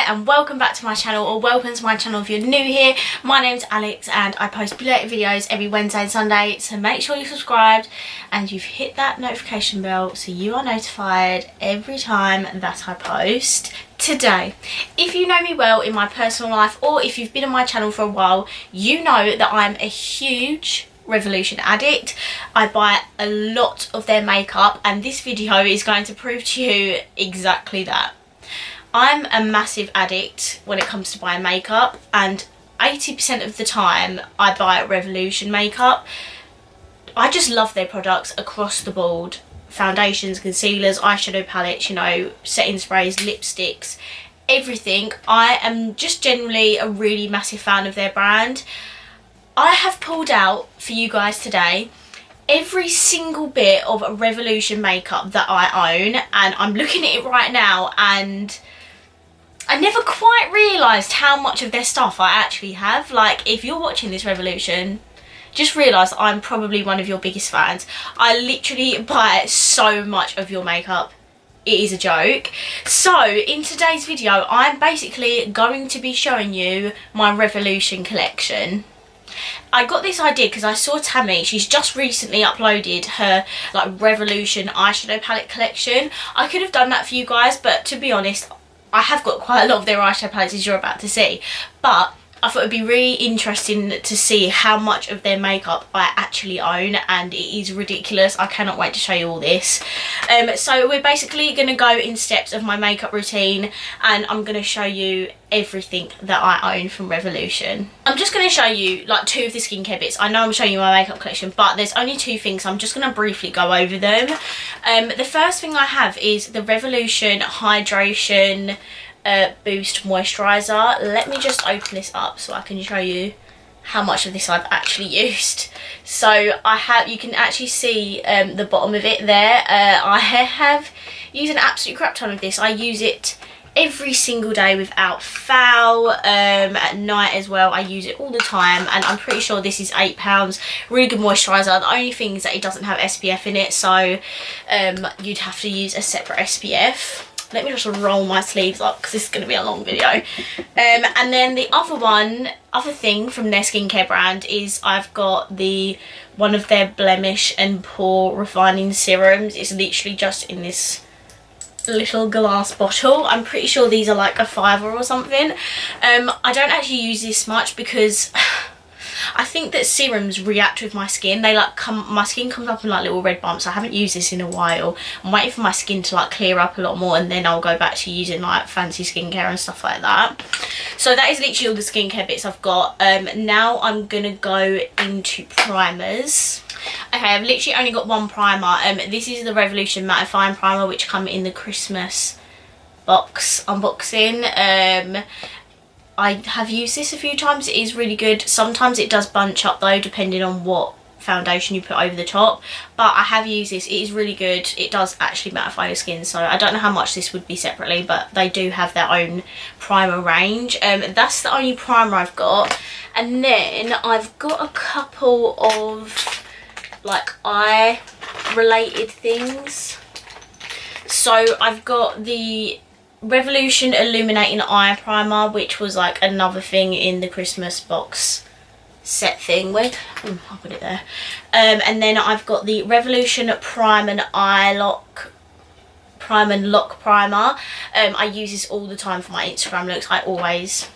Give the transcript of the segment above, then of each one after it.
and welcome back to my channel, or welcome to my channel if you're new here. My name's Alex and I post related videos every Wednesday and Sunday, so make sure you're subscribed and you've hit that notification bell so you are notified every time that I post. Today, if you know me well in my personal life, or if you've been on my channel for a while, you know that I'm a huge Revolution addict. I buy a lot of their makeup and this video is going to prove to you exactly that. I'm a massive addict when it comes to buying makeup, and 80% of the time I buy Revolution makeup. I just love their products across the board. Foundations, concealers, eyeshadow palettes, you know, setting sprays, lipsticks, everything. I am just generally a really massive fan of their brand. I have pulled out for you guys today every single bit of Revolution makeup that I own, and I'm looking at it right now and I never quite realised how much of their stuff I actually have. Like, if you're watching this Revolution, just realise I'm probably one of your biggest fans. I literally buy so much of your makeup. It is a joke. So in today's video, I'm basically going to be showing you my Revolution collection. I got this idea because I saw Tammy, she's just recently uploaded her like Revolution eyeshadow palette collection. I could have done that for you guys, but to be honest, I have got quite a lot of their eyeshadow palettes, as you're about to see, but I thought it would be really interesting to see how much of their makeup I actually own, and it is ridiculous. I cannot wait to show you all this. So we're basically going to go in steps of my makeup routine, and I'm going to show you everything that I own from Revolution. I'm just going to show you like two of the skincare bits. I know I'm showing you my makeup collection, but there's only two things, so I'm just going to briefly go over them. The first thing I have is the Revolution Hydration Boost Moisturizer. Let me just open this up so I can show you how much of this I've actually used. So I have, you can actually see the bottom of it there. I have used an absolute crap ton of this. I use it every single day without fail. At night as well, I use it all the time, and I'm pretty sure this is £8. Really good moisturizer. The only thing is that it doesn't have SPF in it, so you'd have to use a separate SPF. Let me just roll my sleeves up because this is going to be a long video. And then the other thing from their skincare brand is I've got one of their Blemish and Pore refining serums. It's literally just in this little glass bottle. I'm pretty sure these are like a £5 or something. I don't actually use this much because I think that serums react with my skin. They like my skin comes up in like little red bumps. I haven't used this in a while. I'm waiting for my skin to like clear up a lot more, and then I'll go back to using like fancy skincare and stuff like that. So that is literally all the skincare bits I've got. Now I'm gonna go into primers. Okay, I've literally only got one primer. This is the Revolution Mattifying primer, which come in the Christmas box unboxing. I have used this a few times. It is really good. Sometimes it does bunch up though, depending on what foundation you put over the top, but I have used this. It is really good. It does actually mattify your skin, so I don't know how much this would be separately, but they do have their own primer range. That's the only primer I've got, and then I've got a couple of like eye related things. So I've got the Revolution Illuminating eye primer, which was like another thing in the Christmas box set thing. I'll put it there. And then I've got the Revolution Prime and Lock primer. I use this all the time for my Instagram looks. I always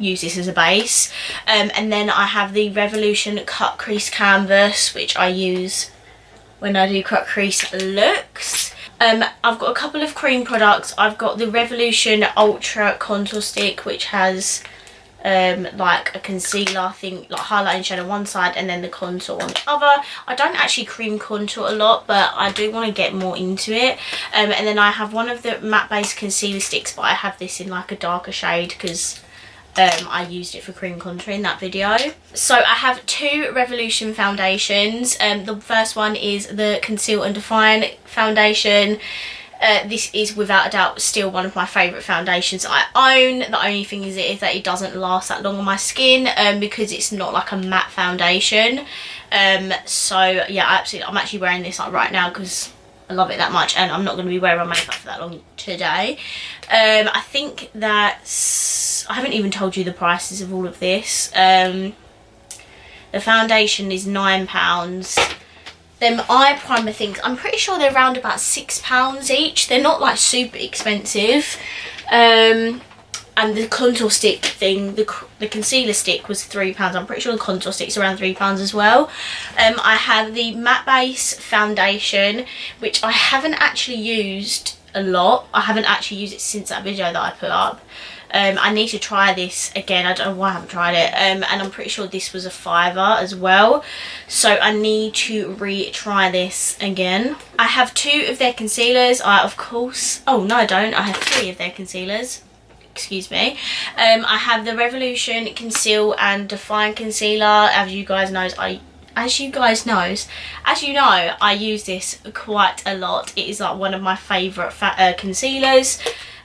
use this as a base. And then I have the Revolution Cut Crease Canvas, which I use when I do cut crease looks. I've got a couple of cream products. I've got the Revolution Ultra Contour Stick, which has like a concealer, I think, like highlighting shade on one side and then the contour on the other. I don't actually cream contour a lot, but I do want to get more into it. And then I have one of the matte based concealer sticks, but I have this in like a darker shade because I used it for cream contour in that video. So I have two Revolution foundations. The first one is the Conceal and Define foundation. This is without a doubt still one of my favourite foundations I own. The only thing is that it doesn't last that long on my skin because it's not like a matte foundation. So yeah, absolutely, I'm actually wearing this like right now because I love it that much, and I'm not going to be wearing my makeup for that long today. I think that's... I haven't even told you the prices of all of this. The foundation is £9. Them eye primer things, I'm pretty sure they're around about £6 each. They're not like super expensive. And the contour stick thing, the concealer stick was £3. I'm pretty sure the contour stick's around £3 as well. I have the matte base foundation, which I haven't actually used a lot. I haven't actually used it since that video that I put up. I need to try this again. I don't know why I haven't tried it. And I'm pretty sure this was a £5 as well. So I need to retry this again. I have 2 of their concealers. Oh no I don't. I have 3 of their concealers. Excuse me. I have the Revolution Conceal and Define Concealer. As you know, I use this quite a lot. It is like one of my favourite concealers.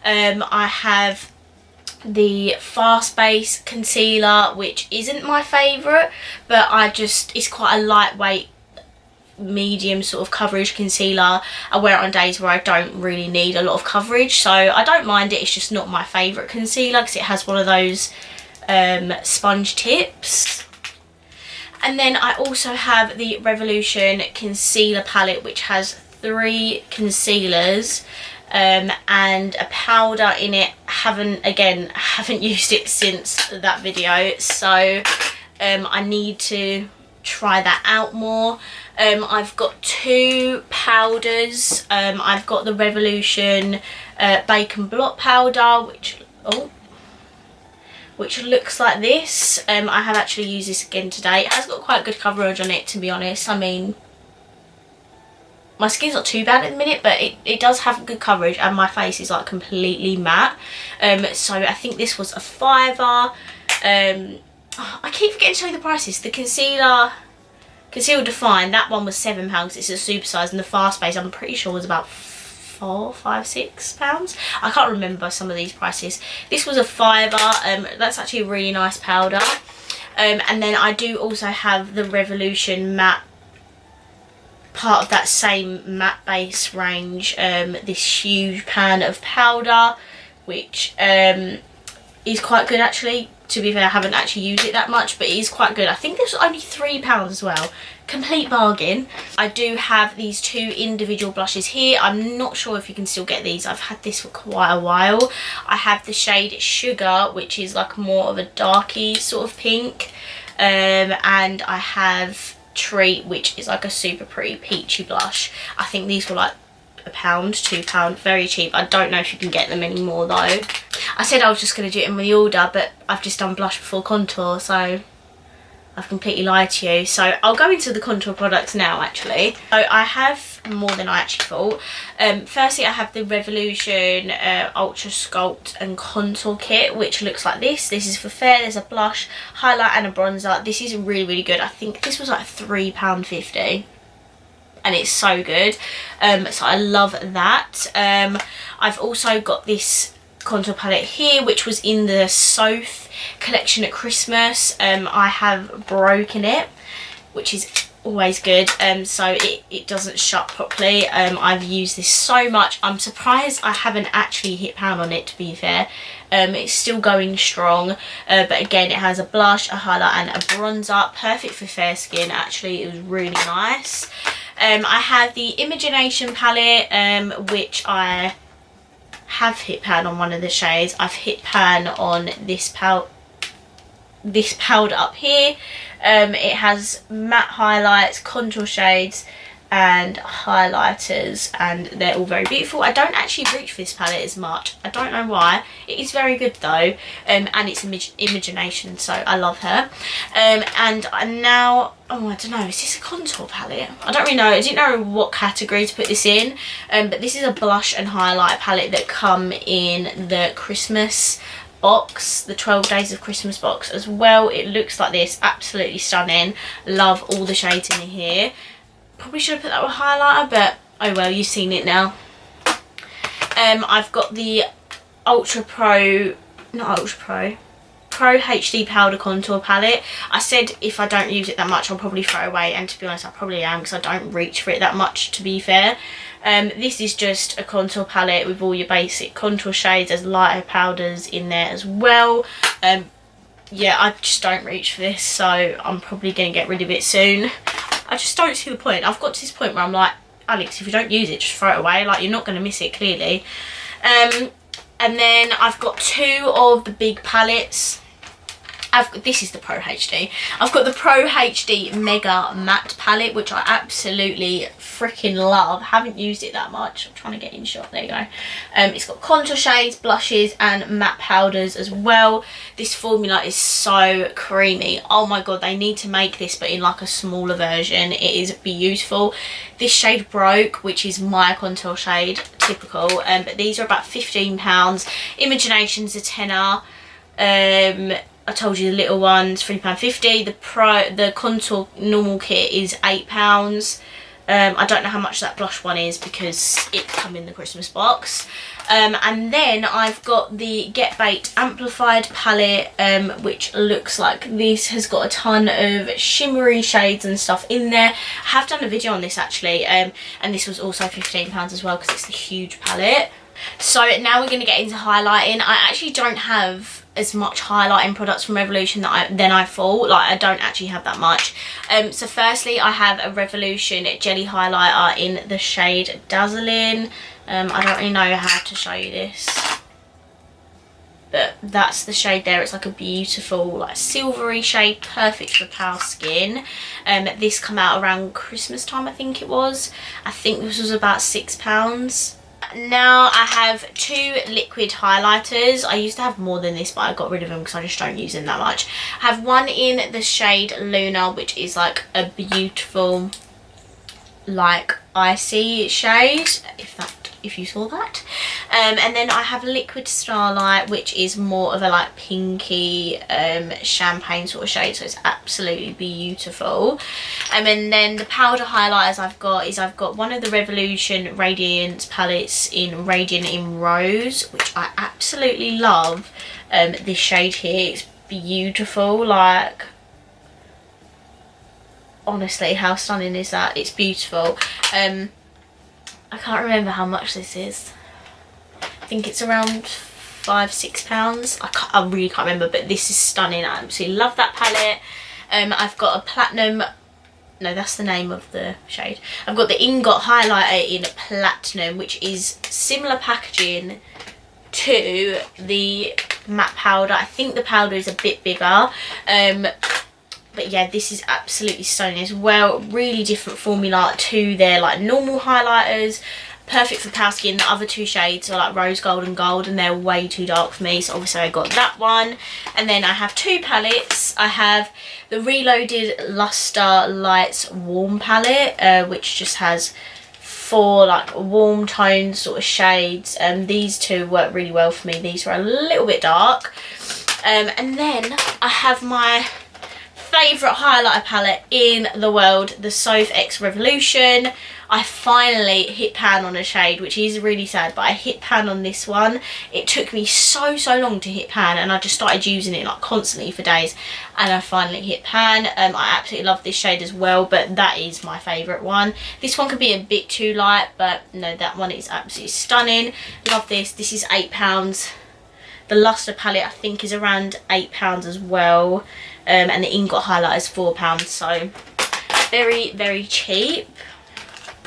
I have the Fast Base Concealer, which isn't my favourite, but it's quite a lightweight, medium sort of coverage concealer. I wear it on days where I don't really need a lot of coverage, so I don't mind it. It's just not my favourite concealer because it has one of those sponge tips. And then I also have the Revolution Concealer Palette, which has 3 concealers and a powder in it. Haven't used it since that video, so I need to try that out more. I've got 2 powders. I've got the Revolution Bacon Blot powder, which looks like this. I have actually used this again today. It has got quite good coverage on it, to be honest. I mean, my skin's not too bad at the minute, but it does have good coverage, and my face is like completely matte. So I think this was a £5. I keep forgetting to show you the prices. The Conceal Define, that one was £7. It's a super size, and the Fast Base I'm pretty sure was about £4, £5, £6. I can't remember some of these prices. This was a £5. That's actually a really nice powder. And then I do also have the Revolution Matte, part of that same matte base range. This huge pan of powder, which is quite good actually. To be fair, I haven't actually used it that much, but it is quite good. I think this was only £3 as well. Complete bargain. I do have these 2 individual blushes here. I'm not sure if you can still get these. I've had this for quite a while. I have the shade Sugar, which is like more of a darky sort of pink. And I have Treat, which is like a super pretty peachy blush. I think these were like £1, £2, very cheap. I don't know if you can get them anymore though. I said I was just going to do it in the order, but I've just done blush before contour, so I've completely lied to you. So I'll go into the contour products now actually. So I have more than I actually thought. Firstly, I have the Revolution Ultra Sculpt and Contour Kit, which looks like this. This is for fair. There's a blush, highlight and a bronzer. This is really, really good. I think this was like £3.50. And it's so good. So I love that. I've also got this contour palette here, which was in the Soth collection at Christmas. I have broken it, which is always good. So it doesn't shut properly. I've used this so much. I'm surprised I haven't actually hit pan on it, to be fair. It's still going strong, but again, it has a blush, a highlight and a bronzer. Perfect for fair skin actually. It was really nice. I have the Illuminating palette, which I have hit pan on one of the shades. I've hit pan on this powder up here. It has matte highlights, contour shades and highlighters, and they're all very beautiful. I don't actually reach for this palette as much. I don't know why. It is very good though, and it's Illuminating, so I love her. And now, oh, I don't know, is this a contour palette? I don't really know. I didn't know what category to put this in, but this is a blush and highlight palette that come in the Christmas box, the 12 Days of Christmas box as well. It looks like this, absolutely stunning. Love all the shades in here. Probably should have put that with highlighter, but oh well, you've seen it now. I've got the Pro HD Powder Contour Palette. I said if I don't use it that much, I'll probably throw it away, and to be honest, I probably am, because I don't reach for it that much, to be fair. This is just a contour palette with all your basic contour shades. There's lighter powders in there as well. Yeah, I just don't reach for this, so I'm probably going to get rid of it soon. I just don't see the point. I've got to this point where I'm like, Alex, if you don't use it, just throw it away. Like, you're not going to miss it, clearly. And then I've got 2 of the big palettes. This is the Pro HD. I've got the Pro HD Mega Matte Palette, which I absolutely freaking love. Haven't used it that much. I'm trying to get in shot. There you go. It's got contour shades, blushes, and matte powders as well. This formula is so creamy. Oh my god, they need to make this, but in like a smaller version. It is beautiful. This shade Broke, which is my contour shade, typical. But these are about £15. Imagination's a tenner. I told you the little ones, £3.50. The contour normal kit is £8. I don't know how much that blush one is because it come in the Christmas box. And then I've got the Get Baked Amplified palette, which looks like this. Has got a ton of shimmery shades and stuff in there. I have done a video on this actually, and this was also £15 as well because it's the huge palette. So now we're going to get into highlighting. I actually don't have as much highlighting products from Revolution than I thought. Like, I don't actually have that much. So firstly, I have a Revolution jelly highlighter in the shade Dazzling. I don't really know how to show you this, but that's the shade there. It's like a beautiful like silvery shade, perfect for pale skin. This come out around Christmas time, I think it was. I think this was about £6. Now I have 2 liquid highlighters. I used to have more than this, but I got rid of them because I just don't use them that much. I have one in the shade Luna, which is like a beautiful like icy shade, if you saw that. And then I have Liquid Starlight, which is more of a like pinky champagne sort of shade, so it's absolutely beautiful. And then the powder highlighters I've got one of the Revolution Radiance palettes in Radiant in Rose, which I absolutely love. This shade here, it's beautiful. Like, honestly, how stunning is that? It's beautiful. I can't remember how much this is. I think it's around £5–6. I really can't remember, but this is stunning. I absolutely love that palette. I've got a Platinum, no, that's the name of the shade. I've got the Ingot highlighter in Platinum, which is similar packaging to the matte powder. I think the powder is a bit bigger. But yeah, this is absolutely stunning as well. Really different formula to their like normal highlighters. Perfect for pale skin. The other 2 shades are like Rose Gold and Gold, and they're way too dark for me, so obviously I got that one. And then I have 2 palettes. I have the Reloaded Luster Lights Warm palette, which just has 4 like warm toned sort of shades. These 2 work really well for me. These are a little bit dark. And then I have my favourite highlighter palette in the world, the Soph X Revolution. I finally hit pan on a shade, which is really sad, but I hit pan on this one. It took me so long to hit pan, and I just started using it like constantly for days, and I finally hit pan. I absolutely love this shade as well, but that is my favourite one. This one could be a bit too light, but no, that one is absolutely stunning. Love this. This is £8. The Luster palette I think is around £8 as well. And the Ingot highlighter is £4, so very cheap.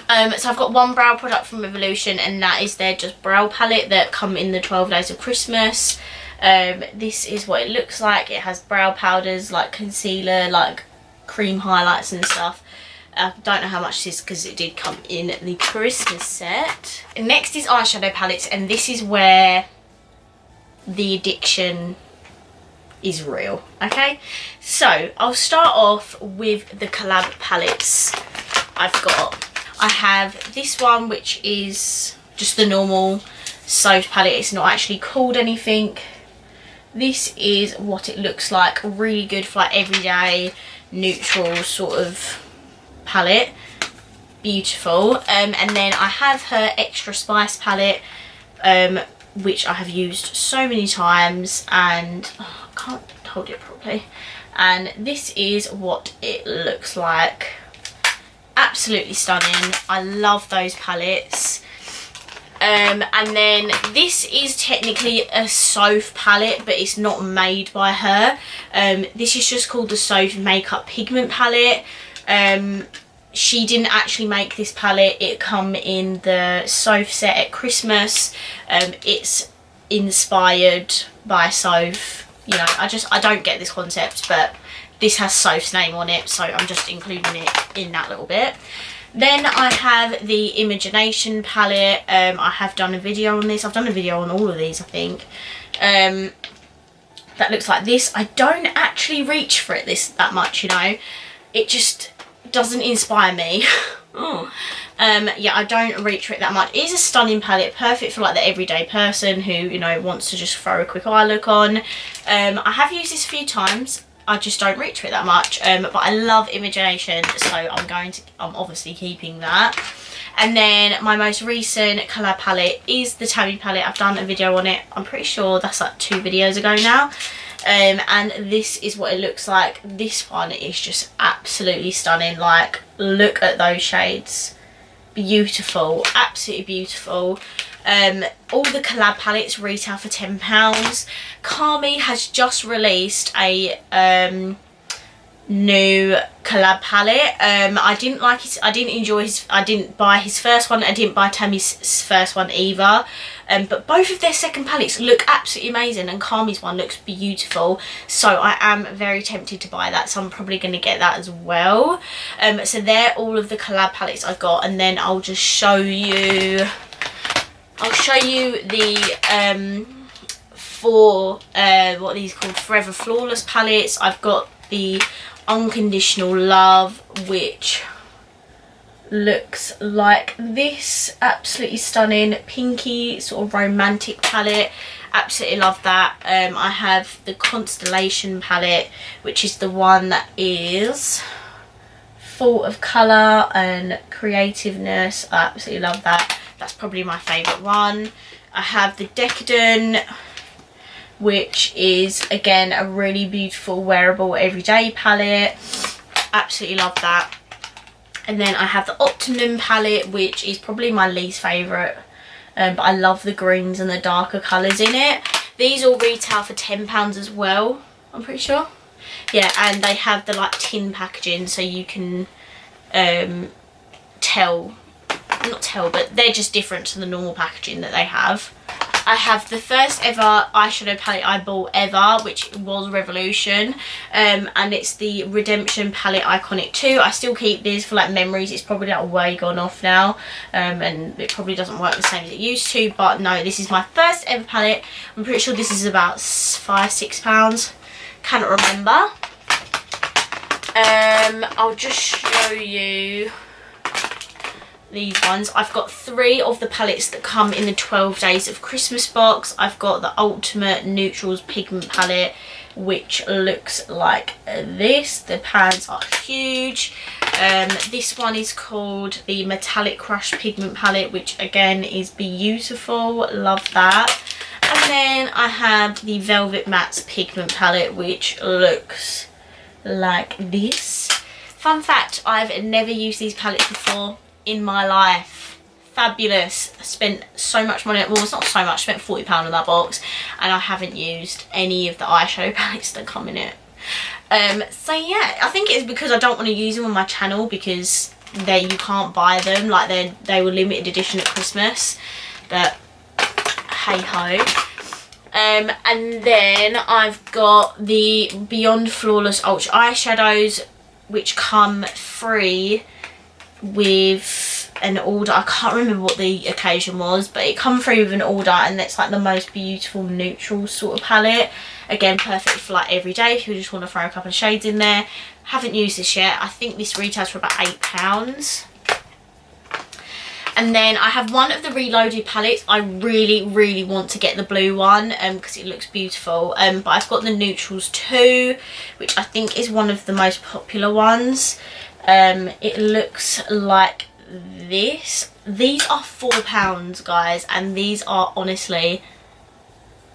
So I've got one brow product from Revolution, and that is their just brow palette that come in the 12 days of Christmas. This is what it looks like. It has brow powders, like concealer, like cream highlights and stuff. I don't know how much this is because it did come in the Christmas set. Next is eyeshadow palettes, and this is where the addiction is real. Okay, so I'll start off with the collab palettes I've got. I have this one, which is just the normal Soph palette. It's not actually called anything. This is what it looks like. Really good for like everyday neutral sort of palette. Beautiful. And then I have her Extra Spice palette, which I have used so many times, and I can't hold it properly. And this is what it looks like. absolutely stunning. I love those palettes. And then this is technically a Soph palette, but it's not made by her. This is just called the Soph Makeup Pigment palette. She didn't actually make this palette. It come in the Soph set at Christmas. It's inspired by Soph. You know, I don't get this concept, but this has Soph's name on it, so I'm just including it in that little bit. Then I have the Imagination palette. I have done a video on this. I've done a video on all of these, I think. That looks like this. I don't actually reach for it that much, you know. It just doesn't inspire me. Yeah, I don't reach for it that much. It is a stunning palette, perfect for like the everyday person who, you know, wants to just throw a quick eye look on. I have used this a few times. I just don't reach for it that much, but I love Imagination, so I'm obviously keeping that. And then my most recent collab palette is the Tabby palette. I've done a video on it. I'm pretty sure that's like 2 videos ago now. And this is what it looks like. This one is just absolutely stunning. Like, look at those shades. Beautiful, absolutely beautiful. All the collab palettes retail for £10. Kami has just released a new collab palette. I didn't like his, I didn't buy his first one. I didn't buy Tammy's first one either. But both of their second palettes look absolutely amazing, and Kami's one looks beautiful. So I am very tempted to buy that, so I'm probably going to get that as well. So they're all of the collab palettes I've got, and then I'll just show you. I'll show you the what are these called, Forever Flawless palettes. I've got the Unconditional Love, which looks like this. Absolutely stunning, pinky sort of romantic palette. Absolutely love that. I have the Constellation palette, which is the one that is full of colour and creativeness. I absolutely love that. That's probably my favourite one. I have the Decadent, which is again a really beautiful wearable everyday palette. Absolutely love that. And then I have the Optimum palette, which is probably my least favourite, but I love the greens and the darker colours in it. These all retail for £10 as well, I'm pretty sure. Yeah, and they have the like tin packaging, so you can not tell, but they're just different to the normal packaging that they have. I have the first ever eyeshadow palette I bought ever, which was Revolution, and it's the Redemption palette Iconic 2. I still keep this for like memories. It's probably like way gone off now, and it probably doesn't work the same as it used to, but no, this is my first ever palette. I'm pretty sure this is about £5–6, cannot remember. I'll just show you these ones. I've got 3 of the palettes that come in the 12 Days of Christmas box. I've got the Ultimate Neutrals Pigment palette, which looks like this. The pans are huge. This one is called the Metallic Crush Pigment palette, which again is beautiful. Love that. And then I have the Velvet Mattes Pigment palette, which looks like this. Fun fact, I've never used these palettes before in my life. Fabulous. I spent so much money, well, it's not so much, I spent £40 on that box, and I haven't used any of the eyeshadow palettes that come in it. So yeah, I think it's because I don't want to use them on my channel, because you can't buy them, like they were limited edition at Christmas, but hey ho. And then I've got the Beyond Flawless Ultra eyeshadows, which come free with an order. I can't remember what the occasion was, but it come free with an order, and it's like the most beautiful neutral sort of palette. Again, perfect for like every day if you just want to throw a couple of shades in there. Haven't used this yet. I think this retails for about £8. And then I have one of the Reloaded palettes. I really want to get the blue one because it looks beautiful, but I've got the Neutrals 2, which I think is one of the most popular ones. It looks like this. These are £4, guys, and these are honestly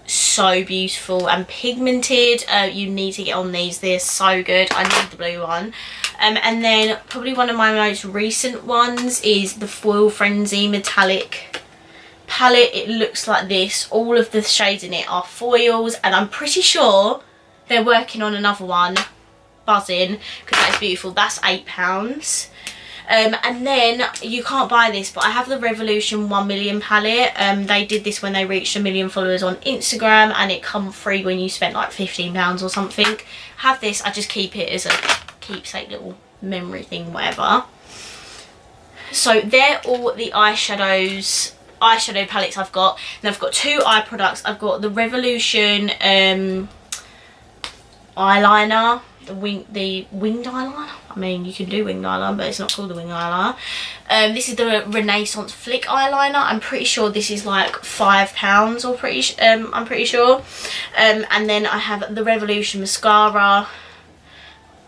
so beautiful and pigmented. You need to get on these. They're so good. I need the blue one. And then probably one of my most recent ones is the Foil Frenzy Metallic palette. It looks like this. All of the shades in it are foils, and I'm pretty sure they're working on another one. Buzzing, because that is beautiful. That's £8. And then you can't buy this, but I have the Revolution 1 Million palette. They did this when they reached 1 million followers on Instagram, and it come free when you spent like £15 or something. Have this. I just keep it as a keepsake little memory thing, whatever. So they're all the eyeshadow palettes I've got. And I've got 2 eye products. I've got the Revolution eyeliner, the winged eyeliner. I mean, you can do winged eyeliner, but it's not called the winged eyeliner. This is the Renaissance Flick eyeliner. I'm pretty sure this is like £5, or I'm pretty sure. And then I have the Revolution mascara.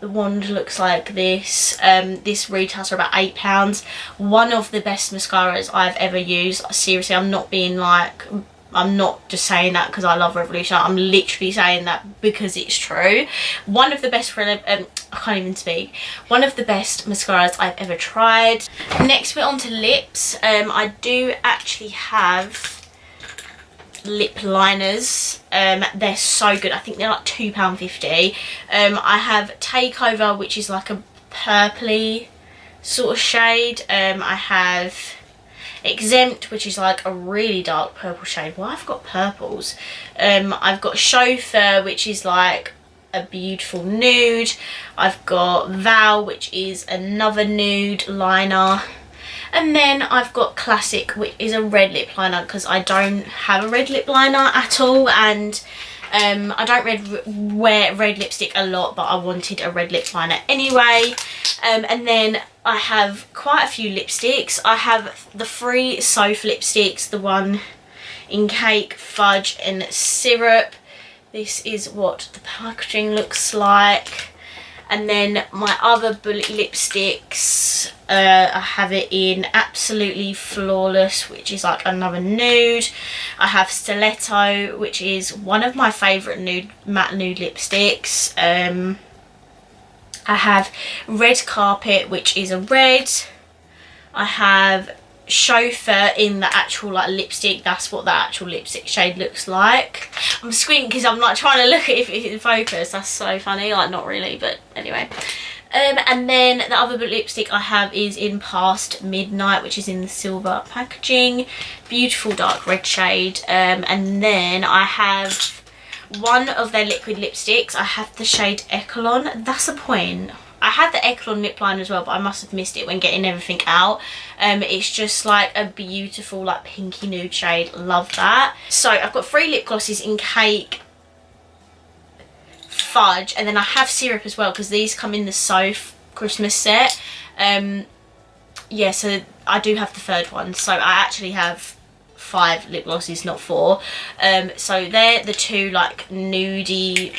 The wand looks like this. This retails for about £8. One of the best mascaras I've ever used. Seriously, I'm not being like, I'm not just saying that because I love Revolution. I'm literally saying that because it's true. One of the best, I can't even speak. One of the best mascaras I've ever tried. Next we're on to lips. I do actually have lip liners. They're so good. I think they're like £2.50. I have Takeover, which is like a purpley sort of shade. I have Exempt, which is like a really dark purple shade. Well, I've got purples. I've got Chauffeur, which is like a beautiful nude. I've got Val, which is another nude liner. And then I've got Classic, which is a red lip liner, because I don't have a red lip liner at all, and I don't wear red lipstick a lot, but I wanted a red lip liner anyway. And then I have quite a few lipsticks. I have the 3 Soph lipsticks, the one in Cake, Fudge and Syrup. This is what the packaging looks like. And then my other bullet lipsticks, I have it in Absolutely Flawless, which is like another nude. I have Stiletto, which is one of my favourite matte nude lipsticks. I have Red Carpet, which is a red. I have Chauffeur in the actual like lipstick. That's what the actual lipstick shade looks like. I'm squinting because I'm like trying to look at if it's in focus. That's so funny. Like, not really, but anyway. And then the other lipstick I have is in Past Midnight, which is in the silver packaging. Beautiful dark red shade. And then I have one of their liquid lipsticks. I have the shade Echelon. That's a point. I had the Echelon lip liner as well, but I must have missed it when getting everything out. It's just like a beautiful like pinky nude shade. Love that. So I've got 3 lip glosses in Cake, Fudge, and then I have Syrup as well, because these come in the Soph Christmas set. Yeah, so I do have the 3rd one. So I actually have 5 lip glosses, not 4. So they're the 2 like nudie,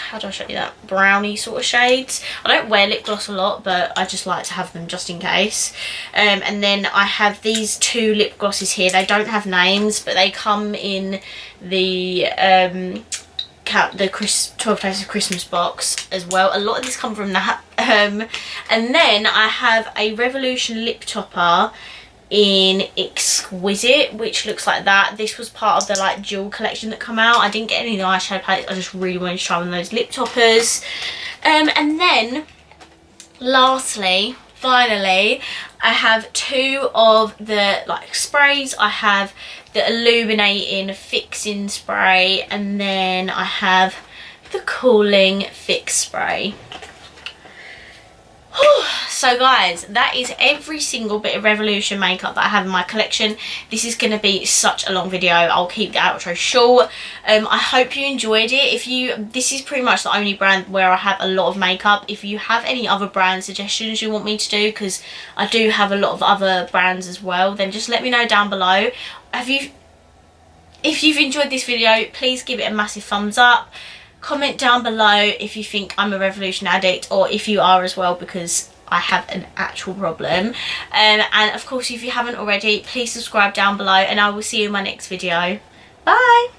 how do I show you that, brownie sort of shades. I don't wear lip gloss a lot, but I just like to have them just in case. And then I have these 2 lip glosses here. They don't have names, but they come in the 12 Places Christmas box as well. A lot of these come from that. And then I have a Revolution lip topper in Exquisite, which looks like that. This was part of the like jewel collection that come out. I didn't get any of the eyeshadow palettes. I just really wanted to try one of those lip toppers. And then lastly, finally, I have 2 of the like sprays. I have the Illuminating Fixing Spray, and then I have the Cooling Fix Spray. So guys, that is every single bit of Revolution makeup that I have in my collection. This is going to be such a long video. I'll keep the outro short. I hope you enjoyed it. This is pretty much the only brand where I have a lot of makeup. If you have any other brand suggestions you want me to do, because I do have a lot of other brands as well, then just let me know down below. If you've enjoyed this video, please give it a massive thumbs up. Comment down below if you think I'm a Revolution addict, or if you are as well, because I have an actual problem. And of course, if you haven't already, please subscribe down below, and I will see you in my next video. Bye!